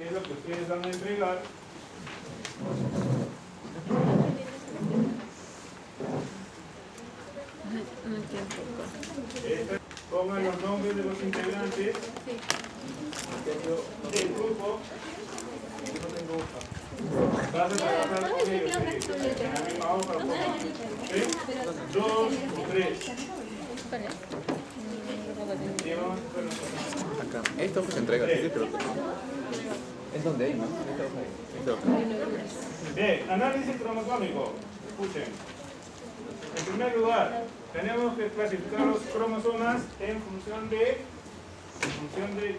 qué es lo que ustedes van a entregar. Pongan los nombres de los integrantes del grupo. No tengo hoja. Vas a trabajar con ellos en la misma hoja. ¿Sí? 2 o 3. Acá. Esto se entrega, sí, pero... ¿Es donde hay, no? Bien, análisis cromosómico. Escuchen. En primer lugar, tenemos que clasificar los cromosomas en función de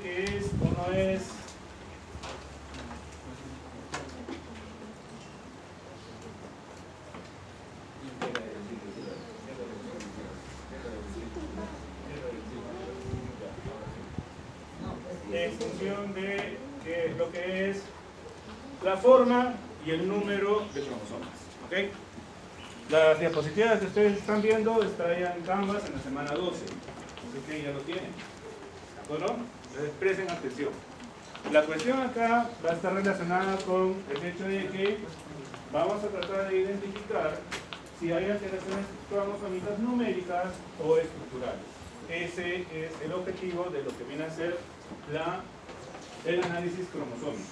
que uno es en función de lo que es la forma y el número de cromosomas. ¿Ok? Las diapositivas que ustedes están viendo están ya en Canvas en la semana 12. Así que ya lo tienen. ¿De acuerdo? Entonces presten atención. La cuestión acá va a estar relacionada con el hecho de que vamos a tratar de identificar si hay alteraciones cromosómicas numéricas o estructurales. Ese es el objetivo de lo que viene a ser el análisis cromosómico.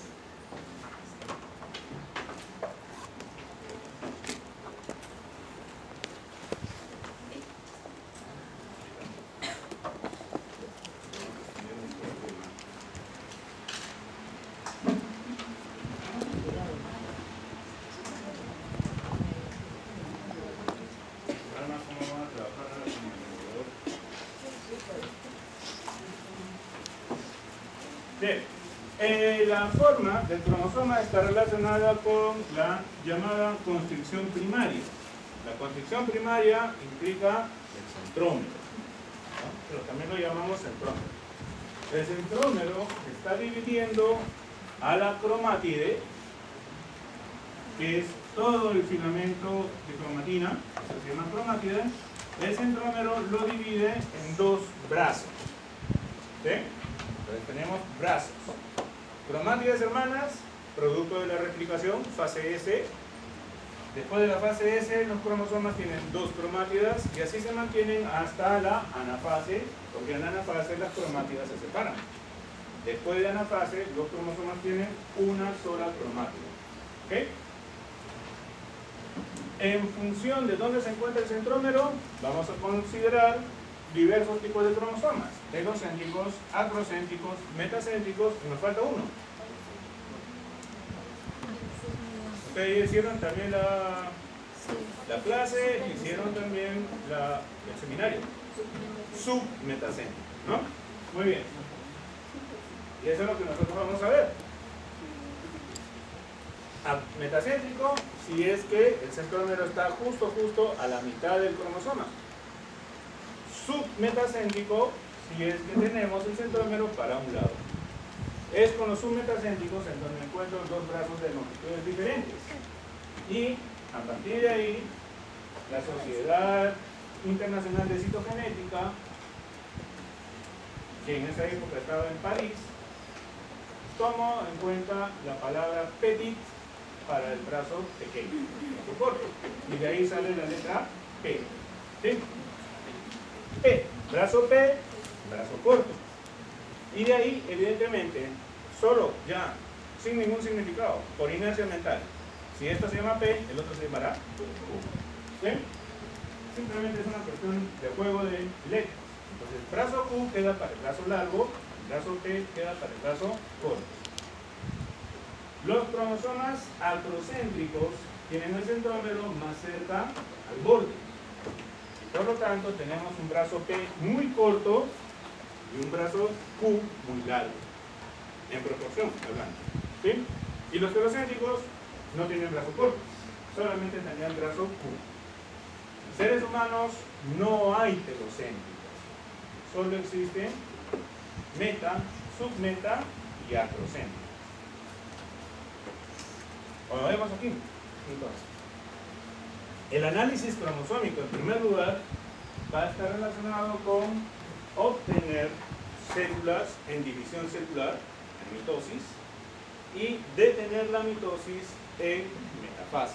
Bien, la forma del cromosoma está relacionada con la llamada constricción primaria. La constricción primaria implica el centrómero, ¿no? Pero también lo llamamos centrómero. El centrómero está dividiendo a la cromátide, que es todo el filamento de cromatina, que se llama cromátide. El centrómero lo divide en dos brazos. ¿Sí? Entonces tenemos brazos. Cromátides hermanas, producto de la replicación, fase S. Después de la fase S, los cromosomas tienen dos cromátidas y así se mantienen hasta la anafase, porque en la anafase las cromátidas se separan. Después de anafase, los cromosomas tienen una sola cromátida. ¿Ok? En función de dónde se encuentra el centrómero, vamos a considerar diversos tipos de cromosomas: egocéntricos, acrocéntricos, metacéntricos, y nos falta uno. Ustedes hicieron también la clase, hicieron también el seminario. Submetacéntrico, ¿no? Muy bien. Y eso es lo que nosotros vamos a ver. Metacéntrico, si es que el centrómero está justo a la mitad del cromosoma. Submetacéntrico, si es que tenemos el centrómero para un lado. Es con los submetacéntricos en donde encuentro dos brazos de longitudes diferentes. Y a partir de ahí, la Sociedad Internacional de Citogenética, que en esa época estaba en París, tomó en cuenta la palabra petit para el brazo pequeño, brazo corto. Y de ahí sale la letra P. ¿Sí? P, brazo corto. Y de ahí, evidentemente, solo ya, sin ningún significado, por inercia mental, si esto se llama P, el otro se llamará Q. ¿Sí? Simplemente es una cuestión de juego de letras. Entonces, brazo Q queda para el brazo largo, el brazo P queda para el brazo corto. Los cromosomas acrocéntricos tienen el centrómero más cerca al borde. Por lo tanto, tenemos un brazo P muy corto y un brazo Q muy largo, en proporción hablando. ¿Sí? Y los telocéntricos no tienen brazo corto, solamente tenían brazo Q. En seres humanos no hay telocéntricos, solo existen meta, submeta y acrocéntricos. Como vemos aquí, entonces, el análisis cromosómico, en primer lugar, va a estar relacionado con obtener células en división celular, en mitosis, y detener la mitosis en metafase.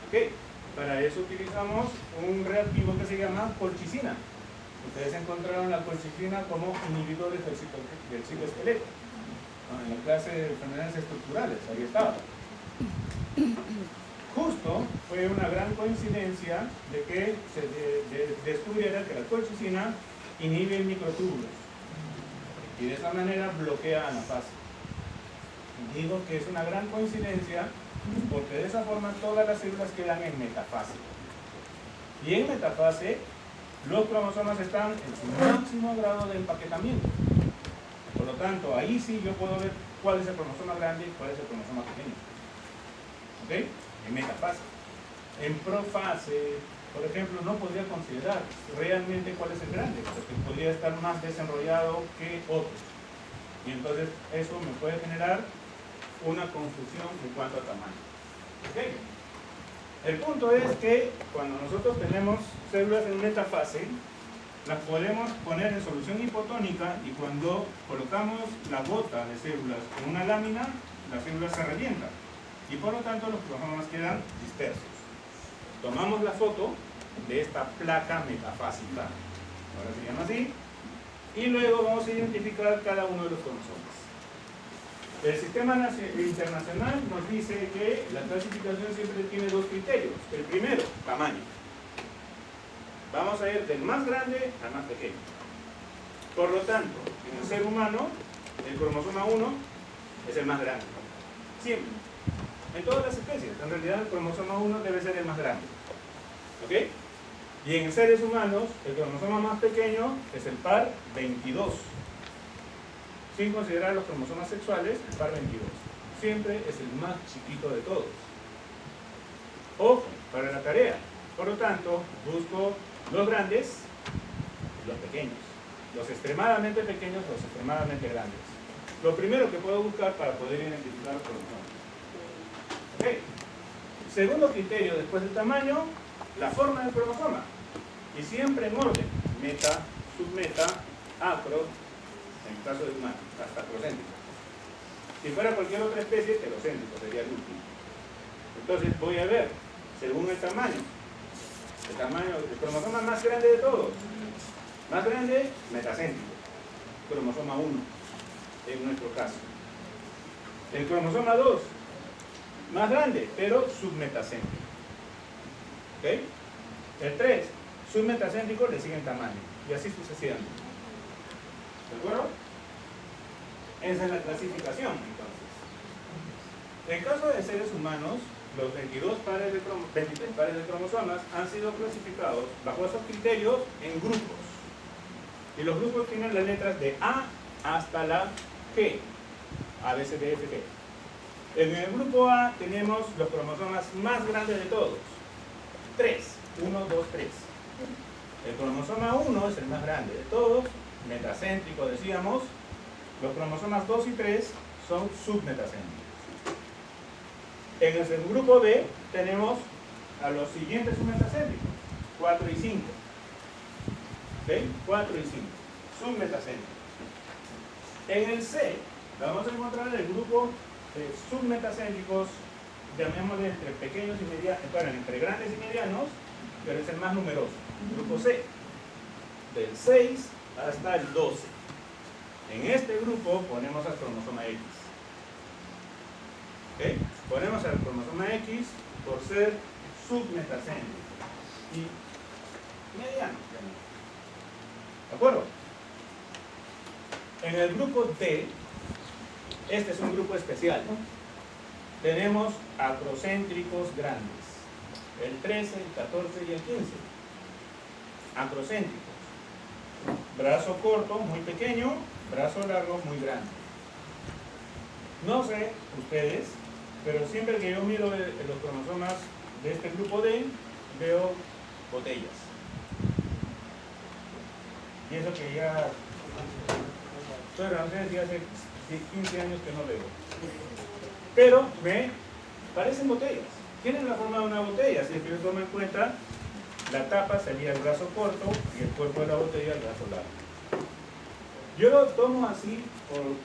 ¿Ok? Para eso utilizamos un reactivo que se llama colchicina. Ustedes encontraron la colchicina como inhibidor del citoesqueleto. En la clase de enfermedades estructurales, ahí estaba. Justo fue una gran coincidencia de que se descubriera que la colchicina inhibe microtúbulos y de esa manera bloquea anafase. Digo que es una gran coincidencia porque de esa forma todas las células quedan en metafase. Y en metafase los cromosomas están en su máximo grado de empaquetamiento. Por lo tanto, ahí sí yo puedo ver cuál es el cromosoma grande y cuál es el cromosoma pequeño. ¿Ok? En metafase. En profase, por ejemplo, no podría considerar realmente cuál es el grande, porque podría estar más desenrollado que otros. Y entonces eso me puede generar una confusión en cuanto a tamaño. ¿Ok? El punto es que cuando nosotros tenemos células en metafase, las podemos poner en solución hipotónica y cuando colocamos la gota de células en una lámina, las células se revientan y por lo tanto los cromosomas quedan dispersos. Tomamos la foto de esta placa metafásica, ahora se llama así, y luego vamos a identificar cada uno de los cromosomas. El sistema internacional nos dice que la clasificación siempre tiene dos criterios. El primero, tamaño. Vamos a ir del más grande al más pequeño. Por lo tanto, en el ser humano, el cromosoma 1 es el más grande. Siempre. En todas las especies, en realidad el cromosoma 1 debe ser el más grande. ¿Ok? Y en seres humanos, el cromosoma más pequeño es el par 22. Sin considerar los cromosomas sexuales, el par 22. Siempre es el más chiquito de todos. Ojo, para la tarea. Por lo tanto, busco los grandes y los pequeños. Los extremadamente pequeños, los extremadamente grandes. Lo primero que puedo buscar para poder identificar los cromosomas. Okay. Segundo criterio, después del tamaño, la forma del cromosoma. Y siempre en orden. Meta, submeta, acro, en el caso de humano, hasta acrocéntrico. Si fuera cualquier otra especie, heterocéntrico sería el último. Entonces voy a ver, según el tamaño del cromosoma más grande de todos. Más grande, metacéntrico. Cromosoma 1, en nuestro caso. El cromosoma 2, más grande, pero submetacéntrico. ¿Ok? El 3, submetacéntrico, le sigue en tamaño. Y así sucesivamente. ¿De acuerdo? Esa es la clasificación, entonces. En caso de seres humanos, los 23 pares de cromosomas han sido clasificados bajo esos criterios en grupos. Y los grupos tienen las letras de A hasta la G. A, B, C, D, F, G. En el grupo A tenemos los cromosomas más grandes de todos. 3. 1, 2, 3. El cromosoma 1 es el más grande de todos, metacéntrico decíamos. Los cromosomas 2 y 3 son submetacéntricos. En el grupo B tenemos a los siguientes submetacéntricos, 4 y 5. ¿Ok? 4 y 5, submetacéntricos. En el C vamos a encontrar el grupo de submetacéntricos, llamémosle entre pequeños y medianos, bueno, entre grandes y medianos, pero es el más numeroso, grupo C, del 6 hasta el 12. En este grupo ponemos al cromosoma X. ¿Okay? Ponemos al cromosoma X por ser submetacéntrico y mediano. ¿De acuerdo? En el grupo D, este es un grupo especial. Tenemos acrocéntricos grandes. El 13, el 14 y el 15. Acrocéntricos. Brazo corto, muy pequeño. Brazo largo, muy grande. No sé ustedes, pero siempre que yo miro los cromosomas de este grupo D, veo botellas. Y eso que ya estoy renunciando desde hace 15 años que no veo. Pero me parecen botellas. Tienen la forma de una botella, si es que yo tomo en cuenta la tapa sería el brazo corto y el cuerpo de la botella el brazo largo. Yo lo tomo así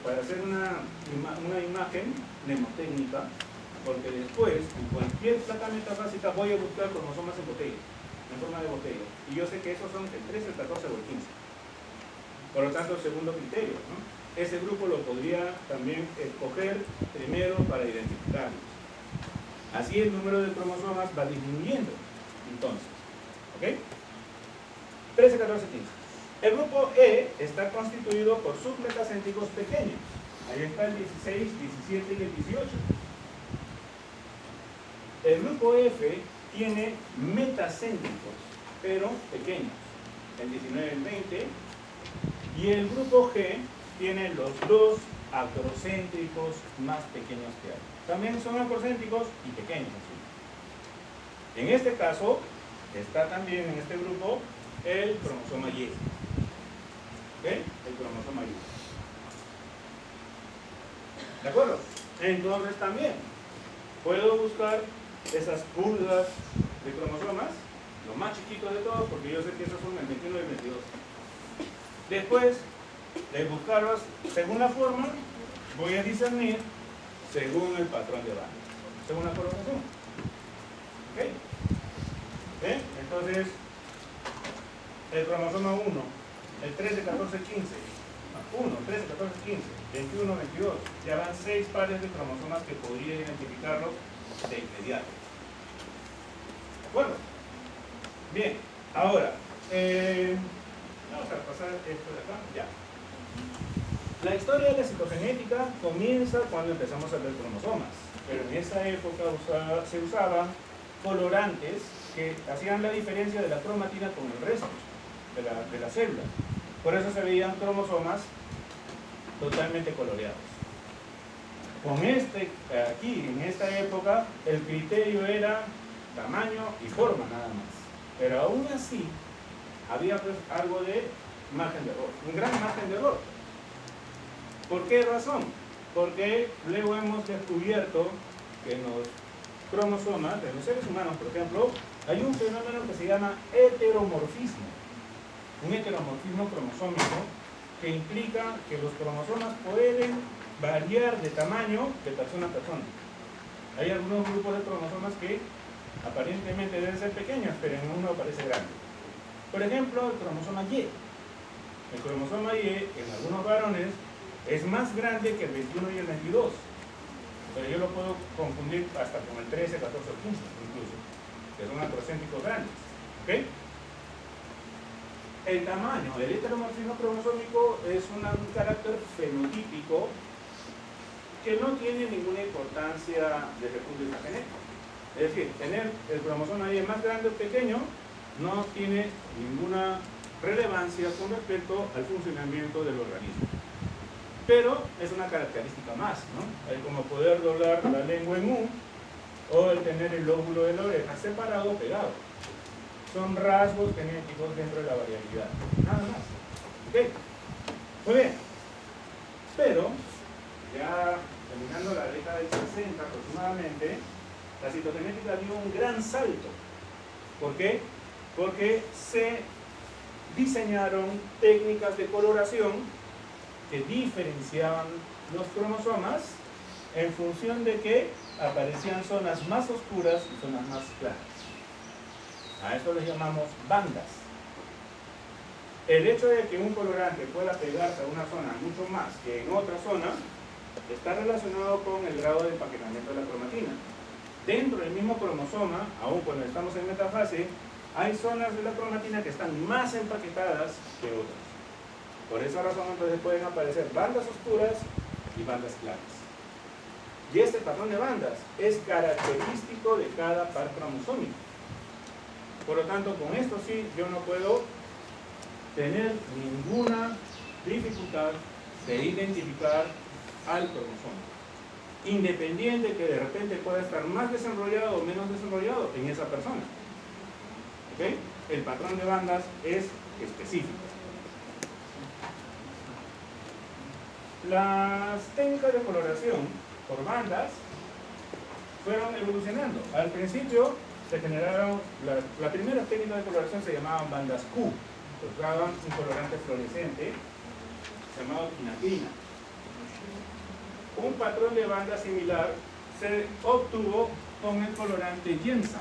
para hacer una imagen mnemotécnica, porque después, en cualquier placa metafásica, voy a buscar cromosomas en botella, en forma de botella. Y yo sé que esos son el 13, el 14 o el 15. Por lo tanto, segundo criterio, ¿no? Ese grupo lo podría también escoger primero para identificarlos. Así el número de cromosomas va disminuyendo. Entonces, ¿ok? 13, 14, 15. El grupo E está constituido por submetacéntricos pequeños. Ahí está el 16, 17 y el 18. El grupo F tiene metacéntricos, pero pequeños. El 19 y el 20. Y el grupo G tiene los dos acrocéntricos más pequeños que hay. También son acrocéntricos y pequeños. Así. En este caso, está también en este grupo el cromosoma Y. ¿Ok? El cromosoma Y. ¿De acuerdo? Entonces también puedo buscar esas pulgas de cromosomas, los más chiquitos de todos, porque yo sé que esos son el 21 y el 22. Después de buscarlos según la forma, voy a discernir según el patrón de banda, según la colocación. ¿Ok? ¿Bien? Entonces, el cromosoma 1, el 13, 14, 15, 1, 13, 14, 15, 21, 22, ya van 6 pares de cromosomas que podría identificarlos de inmediato. ¿De acuerdo? Bien, ahora, vamos a pasar esto de acá, ya. La historia de la citogenética comienza cuando empezamos a ver cromosomas, pero en esa época se usaban colorantes que hacían la diferencia de la cromatina con el resto de la célula. Por eso se veían cromosomas totalmente coloreados. Con aquí, en esta época, el criterio era tamaño y forma nada más. Pero aún así, había pues algo de margen de error, un gran margen de error. ¿Por qué razón? Porque luego hemos descubierto que en los cromosomas de los seres humanos, por ejemplo, hay un fenómeno que se llama heteromorfismo. Un heteromorfismo cromosómico que implica que los cromosomas pueden variar de tamaño de persona a persona. Hay algunos grupos de cromosomas que aparentemente deben ser pequeños, pero en uno aparece grande. Por ejemplo, el cromosoma Y. El cromosoma Y, en algunos varones, es más grande que el 21 y el 22. Pero yo lo puedo confundir hasta con el 13, 14 o 15 incluso, que son acrocéntricos grandes. ¿Ok? El tamaño, el heteromorfismo cromosómico es un carácter fenotípico que no tiene ninguna importancia desde el punto de vista genético. Es decir, tener el cromosoma Y más grande o pequeño no tiene ninguna relevancia con respecto al funcionamiento del organismo. Pero es una característica más, ¿no? El como poder doblar la lengua en U o el tener el lóbulo de la oreja separado o pegado. Son rasgos genéticos dentro de la variabilidad. Nada más. ¿Ok? Muy bien. Pero, ya terminando la década del 60 aproximadamente, la citogenética dio un gran salto. ¿Por qué? Porque se diseñaron técnicas de coloración que diferenciaban los cromosomas en función de que aparecían zonas más oscuras y zonas más claras. A esto les llamamos bandas. El hecho de que un colorante pueda pegarse a una zona mucho más que en otra zona está relacionado con el grado de empaquetamiento de la cromatina. Dentro del mismo cromosoma, aun cuando estamos en metafase, hay zonas de la cromatina que están más empaquetadas que otras. Por esa razón entonces pueden aparecer bandas oscuras y bandas claras. Y este patrón de bandas es característico de cada par cromosómico. Por lo tanto, con esto sí, yo no puedo tener ninguna dificultad de identificar al cromosoma, independiente que de repente pueda estar más desarrollado o menos desarrollado en esa persona. ¿Ok? El patrón de bandas es específico. Las técnicas de coloración por bandas fueron evolucionando. Al principio se generaron, la primera técnica de coloración se llamaban bandas Q. Usaban un colorante fluorescente llamado quinacrina. un patrón de banda similar se obtuvo con el colorante Giemsa.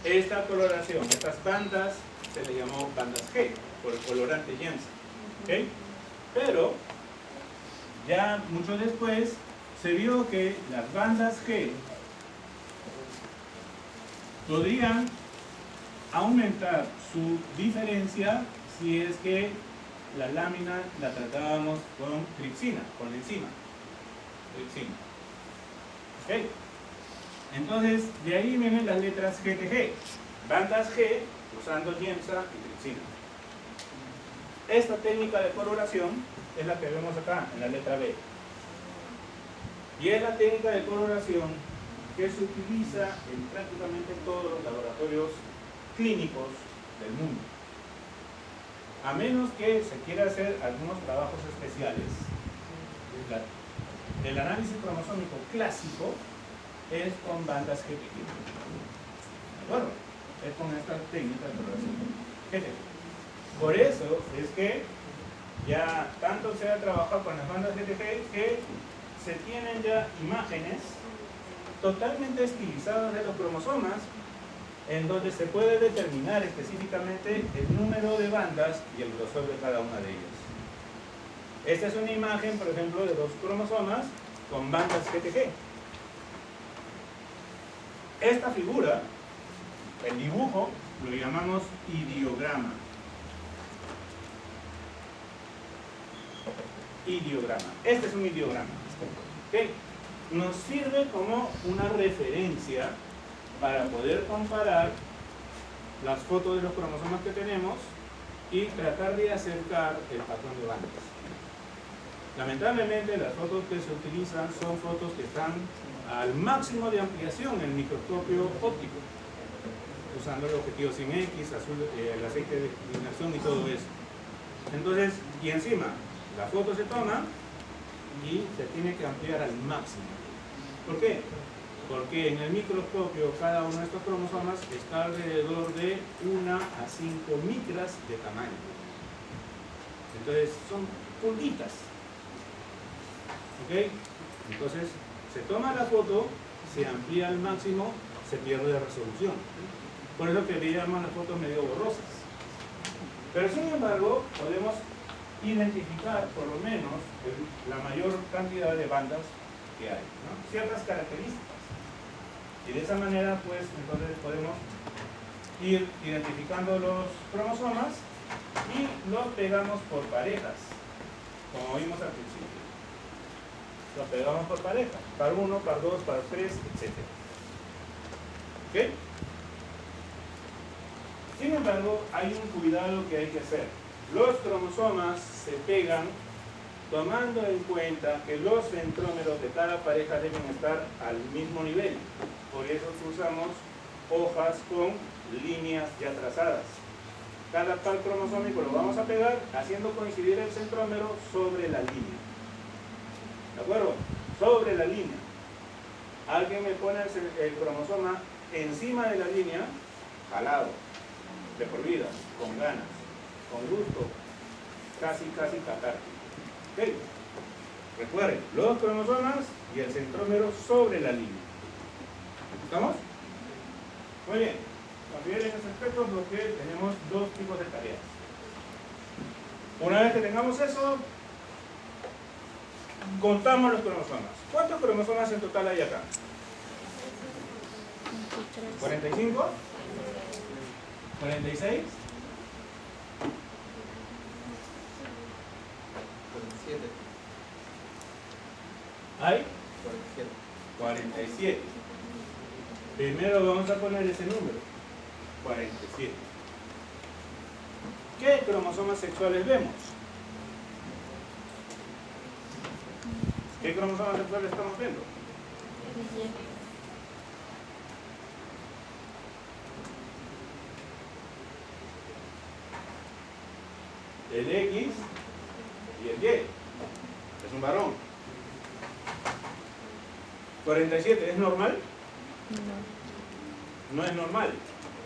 Esta coloración, estas bandas, se le llamó bandas G, por el colorante Giemsa. ¿Okay? Pero, ya mucho después, se vio que las bandas G podrían aumentar su diferencia si es que la lámina la tratábamos con tripsina, con la enzima. Tripsina. ¿Ok? Entonces, de ahí vienen las letras GTG. Bandas G usando Giemsa y tripsina. Esta técnica de coloración es la que vemos acá, en la letra B. Y es la técnica de coloración que se utiliza en prácticamente todos los laboratorios clínicos del mundo. A menos que se quiera hacer algunos trabajos especiales. El análisis cromosómico clásico es con bandas GTG. ¿De acuerdo? Es con esta técnica de coloración GTG. Por eso es que ya tanto se ha trabajado con las bandas GTG que se tienen ya imágenes totalmente estilizadas de los cromosomas en donde se puede determinar específicamente el número de bandas y el grosor de cada una de ellas. Esta es una imagen, por ejemplo, de los cromosomas con bandas GTG. Esta figura, el dibujo, lo llamamos ideograma. Ideograma. Este es un ideograma. ¿Okay? Nos sirve como una referencia para poder comparar las fotos de los cromosomas que tenemos y tratar de acercar el patrón de bandas. Lamentablemente las fotos que se utilizan son fotos que están al máximo de ampliación en el microscopio óptico, usando el objetivo 100X, el aceite de inmersión y todo eso. Entonces, y encima, la foto se toma y se tiene que ampliar al máximo. ¿Por qué? Porque en el microscopio cada uno de estos cromosomas está alrededor de 1 a 5 micras de tamaño. Entonces son puntitas. ¿Ok? Entonces se toma la foto, se amplía al máximo, se pierde de resolución. Por eso que veíamos las fotos medio borrosas. Pero sin embargo podemos identificar por lo menos la mayor cantidad de bandas que hay, ¿no? Ciertas características. Y de esa manera, pues, entonces podemos ir identificando los cromosomas y los pegamos por parejas, como vimos al principio. Los pegamos por parejas, par 1, par 2, par 3, etc. ¿Ok? Sin embargo, hay un cuidado que hay que hacer. Los cromosomas se pegan tomando en cuenta que los centrómeros de cada pareja deben estar al mismo nivel. Por eso usamos hojas con líneas ya trazadas. Cada par cromosómico lo vamos a pegar haciendo coincidir el centrómero sobre la línea. ¿De acuerdo? Sobre la línea. Alguien me pone el cromosoma encima de la línea, jalado, de por vida, con ganas, con gusto, casi catártico. ¿Ok? Recuerden, los cromosomas y el centrómero sobre la línea. ¿Estamos? Muy bien. Consideren esos aspectos porque tenemos dos tipos de tareas. Una vez que tengamos eso, contamos los cromosomas. ¿Cuántos cromosomas en total hay acá? 45. 46. 47. ¿Hay? 47. 47. Primero vamos a poner ese número. 47. ¿Qué cromosomas sexuales vemos? ¿Qué cromosomas sexuales estamos viendo? El X y el Y. Es un varón. 47, ¿es normal? No. No es normal.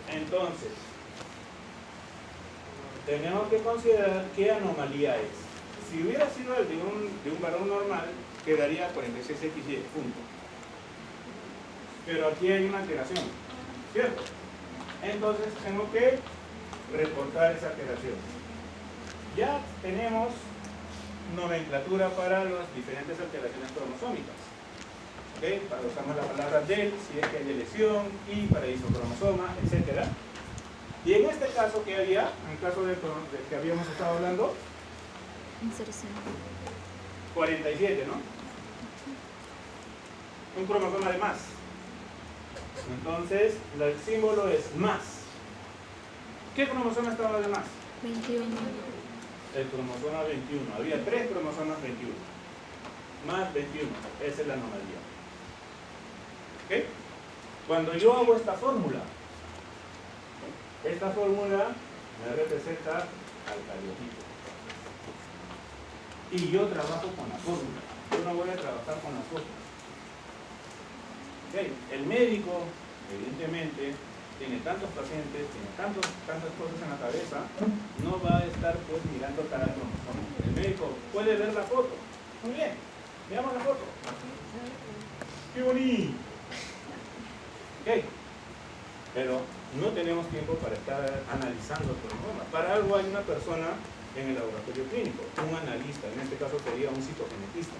Entonces, tenemos que considerar qué anomalía es. Si hubiera sido el de un varón normal, quedaría 46XY, punto. Pero aquí hay una alteración, ¿cierto? Entonces tengo que reportar esa alteración. Ya tenemos nomenclatura para las diferentes alteraciones cromosómicas. ¿Okay? Usamos la palabra del, si es que hay lesión, y para isocromosoma, etc. Y en este caso, ¿qué había? En el caso del que habíamos estado hablando, Inserción. 47, ¿no? Un cromosoma de más. Entonces, el símbolo es más. ¿Qué cromosoma estaba de más? 21. El cromosoma 21. Había 3 cromosomas 21. Más 21. Esa es la anomalía. ¿Ok? Cuando yo hago esta fórmula me representa al cariotipo. Y yo trabajo con la fórmula. Yo no voy a trabajar con las otras. ¿Ok? El médico, evidentemente, tiene tantos pacientes, tiene tantas cosas en la cabeza, no va a estar pues mirando cada cromosoma. El médico puede ver la foto. Muy bien, veamos la foto. ¡Qué bonito! Ok, pero no tenemos tiempo para estar analizando el cromosoma. Para algo hay una persona en el laboratorio clínico, un analista, en este caso sería un citogenetista.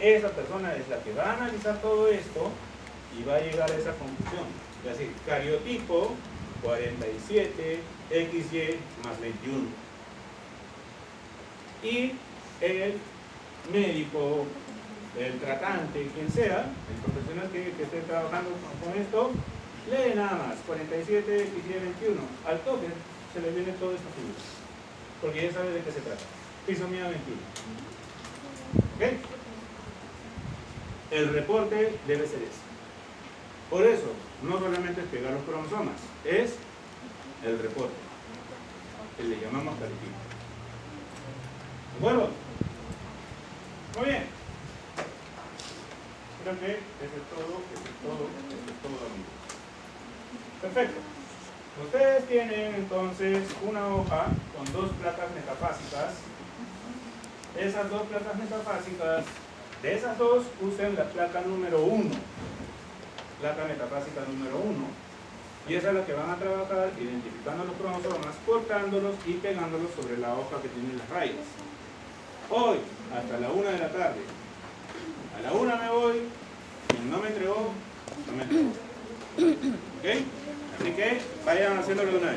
Esa persona es la que va a analizar todo esto y va a llegar a esa conclusión. Es decir, cariotipo 47, XY más 21. Y el médico, el tratante, quien sea, el profesional que esté trabajando con esto, lee nada más 47, XY 21. Al toque se le viene toda esta figura, porque ya sabe de qué se trata. Trisomía 21. ¿Ok? El reporte debe ser ese. Por eso, no solamente es pegar los cromosomas, es el reporte, que le llamamos cariotipo. ¿De acuerdo? Muy bien. Creo que eso es todo, amigos. Perfecto. Ustedes tienen entonces una hoja con 2 placas metafásicas. Esas 2 placas metafásicas, de esas 2, usen la placa número 1. Placa metafásica número 1, y esa es la que van a trabajar identificando los cromosomas, cortándolos y pegándolos sobre la hoja que tiene las rayas. Hoy, hasta la 1 de la tarde. A la 1 me voy, quien no me entregó, no me entregó. ¿Ok? Así que vayan haciéndolo de una vez.